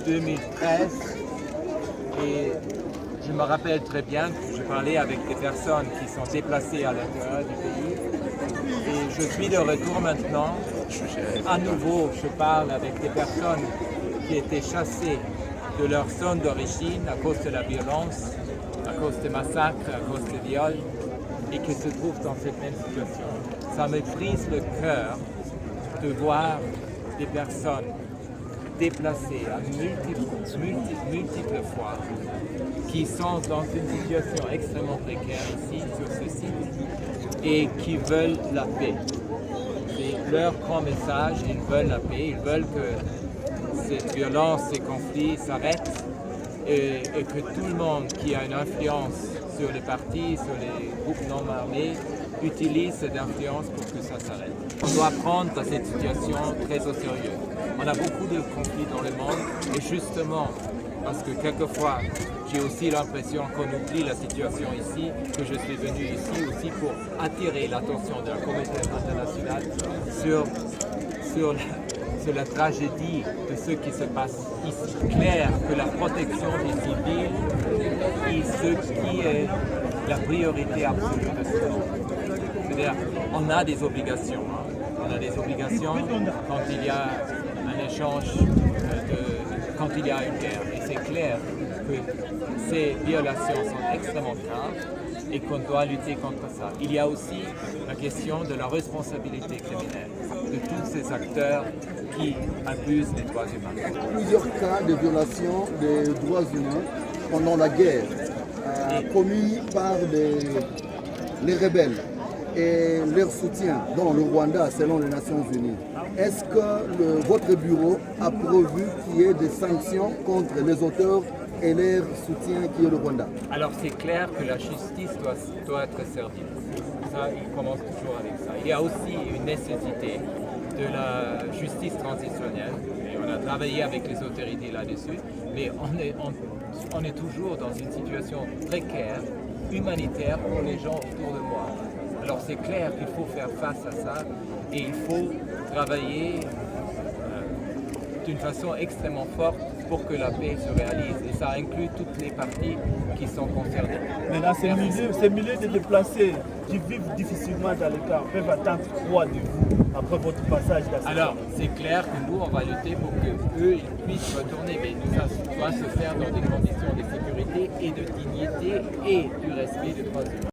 2013 et je me rappelle très bien que je parlais avec des personnes qui sont déplacées à l'intérieur du pays et je suis de retour maintenant. À nouveau, je parle avec des personnes qui étaient chassées de leur zone d'origine à cause de la violence, à cause des massacres, à cause des viols et qui se trouvent dans cette même situation. Ça me brise le cœur de voir des personnes déplacées à multiples fois, qui sont dans une situation extrêmement précaire ici, sur ce site, et qui veulent la paix. C'est leur grand message, ils veulent la paix, ils veulent que cette violence, ces conflits s'arrêtent et que tout le monde qui a une influence sur les partis, sur les groupes non armés, utilise cette influence pour que ça s'arrête. On doit prendre cette situation très au sérieux. On a beaucoup de conflits dans le monde et justement, parce que quelquefois, j'ai aussi l'impression qu'on oublie la situation ici, que je suis venu ici aussi pour attirer l'attention de la communauté internationale sur la tragédie de ce qui se passe ici. Clair que la protection des civils est ce qui est la priorité absolue de ce monde. C'est-à-dire, on a des obligations. On a des obligations quand il y a un échange, quand il y a une guerre. Et c'est clair que ces violations sont extrêmement graves et qu'on doit lutter contre ça. Il y a aussi la question de la responsabilité criminelle de tous ces acteurs qui abusent des droits humains. Plusieurs cas de violation des droits humains pendant la guerre, commis par les rebelles et leur soutien dans le Rwanda selon les Nations Unies. Est-ce que votre bureau a prévu qu'il y ait des sanctions contre les auteurs et leur soutien qui est le Rwanda? Alors c'est clair que la justice doit être servie. Ça, il commence toujours avec ça. Il y a aussi une nécessité de la justice transitionnelle. Et on a travaillé avec les autorités là-dessus, mais on est toujours dans une situation précaire, humanitaire pour les gens autour de moi. Alors c'est clair qu'il faut faire face à ça et il faut travailler d'une façon extrêmement forte pour que la paix se réalise. Et ça inclut toutes les parties qui sont concernées. Maintenant, ces milliers de déplacés qui vivent difficilement dans les camps peuvent attendre quoi de vous après votre passage là? Alors, c'est clair que nous, on va lutter pour qu'eux, ils puissent retourner, mais ça doit se faire dans des conditions de sécurité et de dignité et du respect des droits humains.